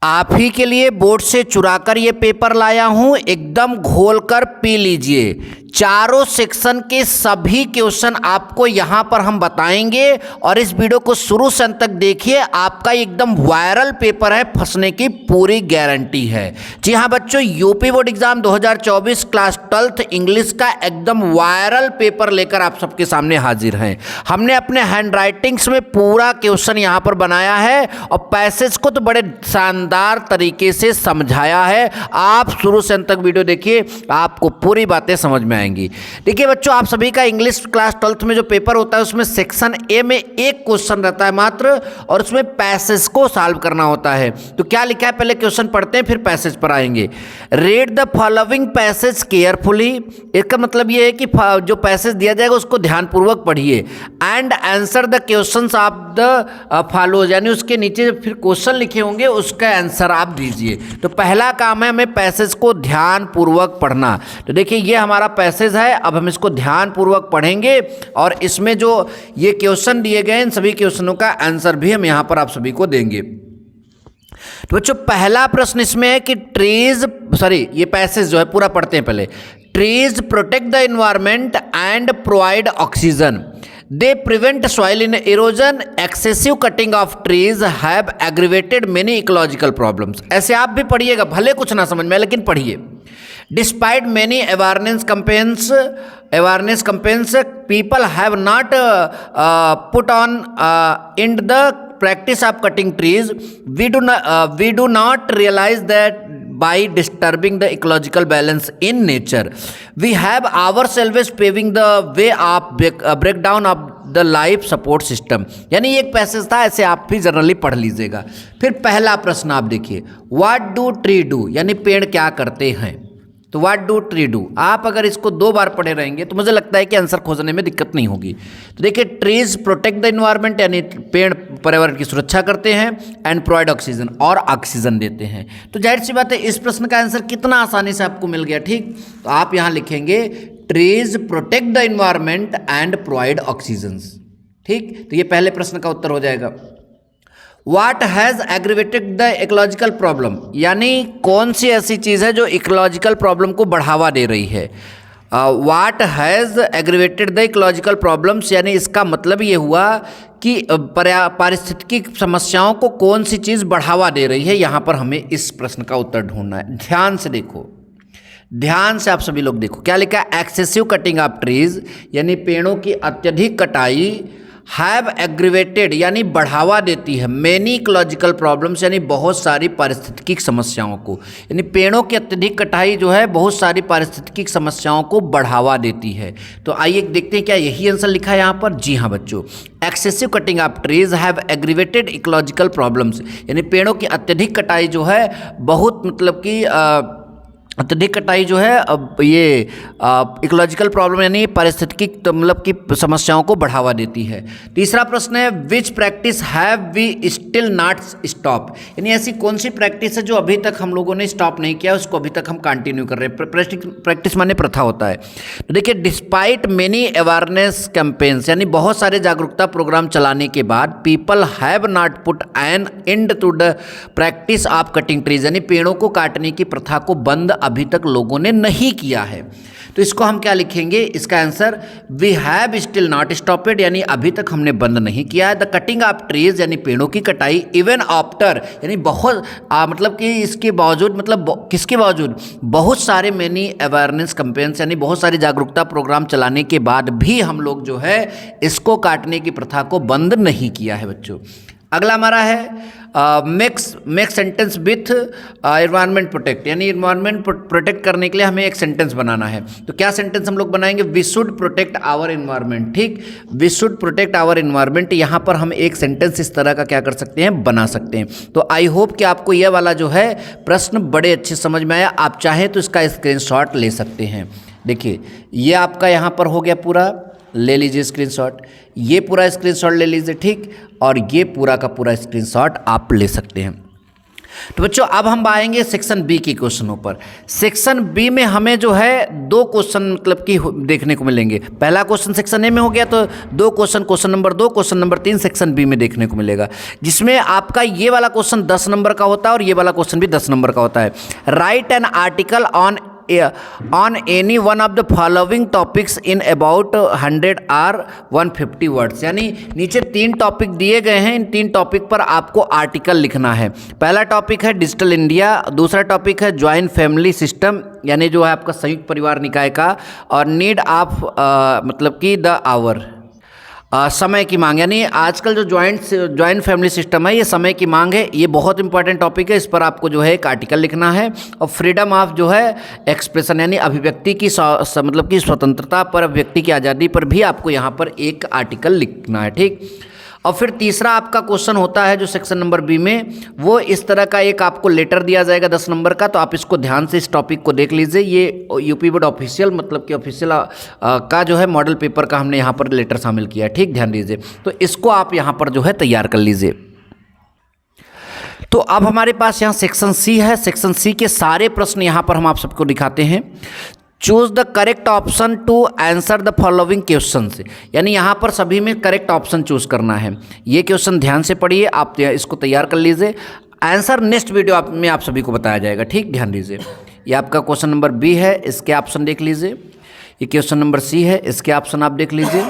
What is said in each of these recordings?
आप ही के लिए बोर्ड से चुराकर ये पेपर लाया हूं, एकदम घोलकर पी लीजिए। चारों सेक्शन के सभी क्वेश्चन आपको यहां पर हम बताएंगे और इस वीडियो को शुरू से अंत तक देखिए। आपका एकदम वायरल पेपर है, फंसने की पूरी गारंटी है। जी हां बच्चों, UP board exam 2024 class 12th English का एकदम वायरल पेपर लेकर आप सबके सामने हाजिर हैं। हमने अपने हैंड राइटिंग्स में पूरा क्वेश्चन यहां पर बनाया है और पैसेज को तो बड़े शानदार तरीके से समझाया है। आप शुरू से अंत तक वीडियो देखिए, आपको पूरी बातें समझ में आएंगी। देखिए बच्चों, आप सभी का इंग्लिश क्लास 12th में जो पेपर होता है उसमें सेक्शन ए में एक क्वेश्चन रहता है मात्र, और उसमें पैसेज को सॉल्व करना होता है। तो क्या लिखा है, पहले क्वेश्चन पढ़ते हैं फिर पैसेज पर आएंगे। Read the following passage carefully. इसका मतलब ये है कि जो पैसेज दिया जाएगा उसको ध्यानपूर्वक पढ़िए। And answer the questions of the follows, यानी उसके नीचे फिर क्वेश्चन लिखे होंगे उसका आंसर आप दीजिए। तो पहला काम है हमें पैसेज को ध्यानपूर्वक पढ़ना। तो देखिए ये हमारा पैसेज है, अब हम इसको ध्यानपूर्वक पढ़ेंगे और इसमें जो ये क्वेश्चन दिए गए इन सभी क्वेश्चनों का आंसर भी हम यहां पर आप सभी को देंगे। तो बच्चों पहला प्रश्न इसमें है कि ये पैसेज जो है पूरा पढ़ते हैं पहले। Trees protect the environment and provide oxygen, they prevent soil in erosion, excessive cutting of trees have aggravated many ecological problems. ऐसे आप भी पढ़िएगा, भले कुछ ना समझ में लेकिन पढ़िए। Despite many awareness campaigns, people have not put on in the practice of cutting trees. We do not realize that by disturbing the ecological balance in nature, we have ourselves paving the way of breakdown of the life support system। यानी एक passage था, ऐसे आप भी generally पढ़ लीजिएगा। फिर पहला प्रश्न आप देखिए, व्हाट डू ट्री डू, यानी पेड़ क्या करते हैं। तो व्हाट डू ट्री डू, आप अगर इसको 2 बार पढ़े रहेंगे तो मुझे लगता है कि आंसर खोजने में दिक्कत नहीं होगी। तो देखिए, ट्रीज प्रोटेक्ट द एनवायरनमेंट, यानी पेड़ पर्यावरण की सुरक्षा करते हैं, एंड प्रोवाइड ऑक्सीजन, और ऑक्सीजन देते हैं। तो जाहिर सी बात है इस प्रश्न का आंसर कितना आसानी से आपको मिल गया। ठीक, तो आप यहाँ लिखेंगे trees protect the environment and provide oxygen. ठीक, तो ये पहले प्रश्न का उत्तर हो जाएगा। What has aggravated the ecological problem, यानी कौन सी ऐसी चीज़ है जो इकोलॉजिकल प्रॉब्लम को बढ़ावा दे रही है। What has aggravated the ecological problems, यानी इसका मतलब ये हुआ कि पारिस्थितिकी समस्याओं को कौन सी चीज़ बढ़ावा दे रही है। यहाँ पर हमें इस प्रश्न का उत्तर ढूंढना है। ध्यान से देखो, ध्यान से आप सभी लोग देखो क्या लिखा है। एक्सेसिव कटिंग ऑफ ट्रीज, यानी पेड़ों की अत्यधिक कटाई, हैव एग्रीवेटेड, यानी बढ़ावा देती है, मेनी इकोलॉजिकल प्रॉब्लम्स, यानी बहुत सारी पारिस्थितिकी समस्याओं को। यानी पेड़ों की अत्यधिक कटाई जो है बहुत सारी पारिस्थितिकी समस्याओं को बढ़ावा देती है। तो आइए देखते हैं क्या यही आंसर लिखा है यहाँ पर। जी हाँ बच्चों, excessive cutting of trees have aggravated ecological problems, यानी पेड़ों की अत्यधिक कटाई जो है बहुत मतलब कि अत्यधिक कटाई जो है अब ये इकोलॉजिकल प्रॉब्लम यानी पारिस्थितिकी मतलब की समस्याओं को बढ़ावा देती है। तीसरा प्रश्न है, which practice have we still not stop, यानी ऐसी कौन सी प्रैक्टिस है जो अभी तक हम लोगों ने स्टॉप नहीं किया, उसको अभी तक हम कंटिन्यू कर रहे हैं। प्रैक्टिस माने प्रथा होता है। तो देखिए, डिस्पाइट मेनी अवेयरनेस कैंपेन्स, यानी बहुत सारे जागरूकता प्रोग्राम चलाने के बाद, people have not put an end to the practice of cutting trees, यानी पेड़ों को काटने की प्रथा को बंद अभी तक लोगों ने नहीं किया है। तो इसको हम क्या लिखेंगे, इसका answer we have still not stopped, यानी अभी तक हमने बंद नहीं किया है। द कटिंग ऑफ ट्रीज, यानी पेड़ों की कटाई, इवन आफ्टर, यानी बहुत मतलब कि इसके बावजूद, मतलब किसके बावजूद, बहुत सारे मेनी अवेयरनेस कैंपेन्स, यानी बहुत सारे जागरूकता प्रोग्राम चलाने के बाद भी हम लोग जो है इसको काटने की प्रथा को बंद नहीं किया है बच्चों। अगला हमारा है make sentence with environment protect, यानी एनवायरनमेंट प्रोटेक्ट करने के लिए हमें एक सेंटेंस बनाना है। तो क्या सेंटेंस हम लोग बनाएंगे, we should protect our environment. ठीक, we should protect our environment, यहाँ पर हम एक सेंटेंस इस तरह का क्या कर सकते हैं, बना सकते हैं। तो आई होप कि आपको यह वाला जो है प्रश्न बड़े अच्छे समझ में आया। आप चाहें तो इसका स्क्रीनशॉट ले सकते हैं। देखिए ये आपका यहाँ पर हो गया पूरा, ले लीजिए स्क्रीनशॉट, ये पूरा स्क्रीनशॉट ले लीजिए। ठीक, और ये पूरा का पूरा स्क्रीनशॉट आप ले सकते हैं। तो बच्चों अब हम आएंगे सेक्शन बी के क्वेश्चनों पर। सेक्शन बी में हमें जो है दो क्वेश्चन मतलब कि देखने को मिलेंगे। पहला क्वेश्चन सेक्शन ए में हो गया, तो दो question, question number 2, question number 3 section B में देखने को मिलेगा, जिसमें आपका ये वाला क्वेश्चन 10 नंबर का होता है और ये वाला क्वेश्चन भी 10 नंबर का होता है। Right an article on any one of the following topics in about 100 और 150 वर्ड्स। यानी नीचे 3 टॉपिक दिए गए हैं, इन 3 टॉपिक पर आपको आर्टिकल लिखना है। पहला टॉपिक है डिजिटल इंडिया, दूसरा टॉपिक है ज्वाइंट फैमिली सिस्टम यानी जो है आपका संयुक्त परिवार निकाय का, और नीड ऑफ मतलब कि द आवर समय की मांग, यानी आजकल जो ज्वाइंट फैमिली सिस्टम है ये समय की मांग है। ये बहुत इंपॉर्टेंट टॉपिक है, इस पर आपको जो है एक आर्टिकल लिखना है। और फ्रीडम ऑफ जो है एक्सप्रेशन यानी अभिव्यक्ति की मतलब कि स्वतंत्रता पर, अभिव्यक्ति की आज़ादी पर भी आपको यहाँ पर एक आर्टिकल लिखना है, ठीक। और फिर तीसरा आपका क्वेश्चन होता है जो सेक्शन नंबर बी में, वो इस तरह का एक आपको लेटर दिया जाएगा 10 नंबर का, तो आप इसको ध्यान से इस टॉपिक को देख लीजिए। ये यूपी बोर्ड ऑफिशियल मतलब कि ऑफिशियल का जो है मॉडल पेपर का हमने यहाँ पर लेटर शामिल किया है, ठीक, ध्यान दीजिए। तो इसको आप यहाँ पर जो है तैयार कर लीजिए। तो अब हमारे पास यहाँ सेक्शन सी है। सेक्शन सी के सारे प्रश्न यहाँ पर हम आप सबको दिखाते हैं। Choose the correct option to answer the following questions, यानी यहाँ पर सभी में करेक्ट ऑप्शन चूज करना है। ये क्वेश्चन ध्यान से पढ़िए, आप इसको तैयार कर लीजिए। आंसर नेक्स्ट वीडियो में आप सभी को बताया जाएगा, ठीक, ध्यान दीजिए। ये आपका क्वेश्चन नंबर बी है, इसके ऑप्शन देख लीजिए। ये क्वेश्चन नंबर सी है, इसके ऑप्शन आप देख लीजिए।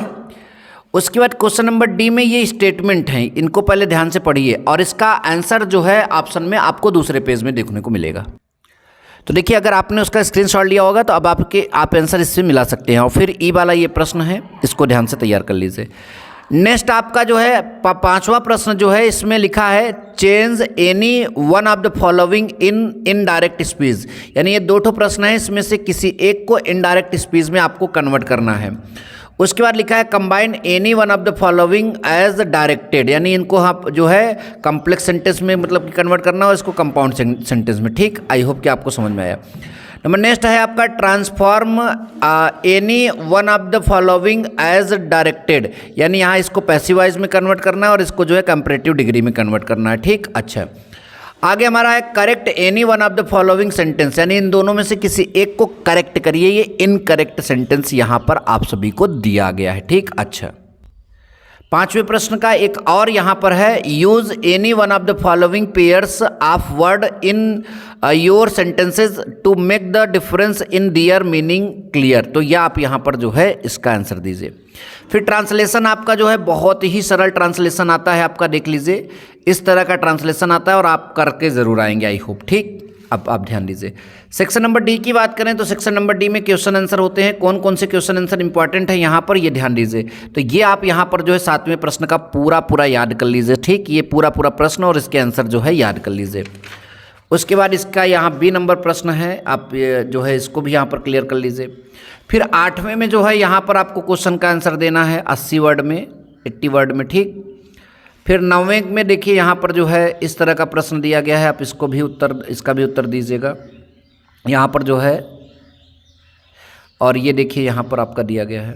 उसके बाद क्वेश्चन नंबर डी में ये स्टेटमेंट हैं, इनको पहले ध्यान से पढ़िए, और इसका आंसर जो है ऑप्शन में आपको दूसरे पेज में देखने को मिलेगा। तो देखिए अगर आपने उसका स्क्रीनशॉट लिया होगा तो अब आप आंसर इससे मिला सकते हैं। और फिर ई वाला ये प्रश्न है, इसको ध्यान से तैयार कर लीजिए। नेक्स्ट आपका जो है 5वां प्रश्न जो है, इसमें लिखा है change any one of the following in indirect speech, यानी ये 2 प्रश्न है, इसमें से किसी एक को इनडायरेक्ट स्पीच में आपको कन्वर्ट करना है। उसके बाद लिखा है combine any one of the following as directed, यानी इनको आप जो है कॉम्प्लेक्स सेंटेंस में मतलब कि कन्वर्ट करना और इसको कंपाउंड सेंटेंस में, ठीक। आई होप कि आपको समझ में आया। नंबर नेक्स्ट है आपका transform any one of the following as directed, यानी यहाँ इसको पैसिवाइज में कन्वर्ट करना है और इसको जो है कंपैरेटिव डिग्री में कन्वर्ट करना है, ठीक। अच्छा, आगे हमारा है correct any one of the following sentence, यानी इन दोनों में से किसी एक को करेक्ट करिए। ये इनकरेक्ट सेंटेंस यहाँ पर आप सभी को दिया गया है, ठीक। अच्छा, 5वें प्रश्न का एक और यहाँ पर है use any one of the following pairs of word in your sentences to make the difference in their meaning clear, तो यह आप यहाँ पर जो है इसका आंसर दीजिए। फिर ट्रांसलेशन आपका जो है बहुत ही सरल ट्रांसलेशन आता है आपका, देख लीजिए इस तरह का ट्रांसलेशन आता है और आप करके ज़रूर आएंगे, आई होप, ठीक। अब आप ध्यान दीजिए। सेक्शन नंबर डी की बात करें तो सेक्शन नंबर डी में क्वेश्चन आंसर होते हैं। कौन कौन से क्वेश्चन आंसर इंपॉर्टेंट है यहाँ पर, ये ध्यान दीजिए। तो ये आप यहाँ पर जो है 7वें प्रश्न का पूरा याद कर लीजिए, ठीक। ये पूरा प्रश्न और इसके आंसर जो है याद कर लीजिए। उसके बाद इसका यहाँ बी नंबर प्रश्न है, आप जो है इसको भी यहाँ पर क्लियर कर लीजिए। फिर 8वें में जो है यहाँ पर आपको क्वेश्चन का आंसर देना है 80 वर्ड में, 80 वर्ड में, ठीक। फिर 9वें में देखिए यहाँ पर जो है इस तरह का प्रश्न दिया गया है, आप इसका भी उत्तर दीजिएगा यहाँ पर जो है। और ये देखिए यहाँ पर आपका दिया गया है,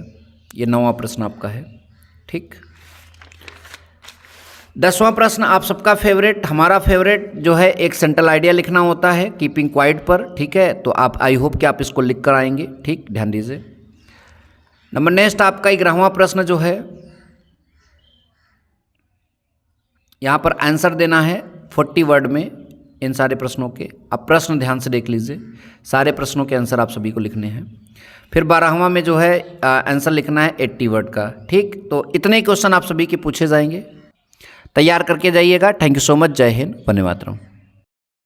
ये 9वां प्रश्न आपका है, ठीक। 10वां प्रश्न आप सबका फेवरेट, हमारा फेवरेट जो है एक सेंट्रल आइडिया लिखना होता है कीपिंग क्वाइट पर, ठीक है। तो आप आई होप कि आप इसको लिख कर आएंगे, ठीक, ध्यान दीजिए। नंबर नेक्स्ट आपका 11वां प्रश्न जो है, यहाँ पर आंसर देना है 40 वर्ड में इन सारे प्रश्नों के। आप प्रश्न ध्यान से देख लीजिए, सारे प्रश्नों के आंसर आप सभी को लिखने हैं। फिर 12वां में जो है आंसर लिखना है 80 वर्ड का, ठीक। तो इतने ही क्वेश्चन आप सभी के पूछे जाएंगे, तैयार करके जाइएगा। थैंक यू सो मच, जय हिंद, वंदे मातरम।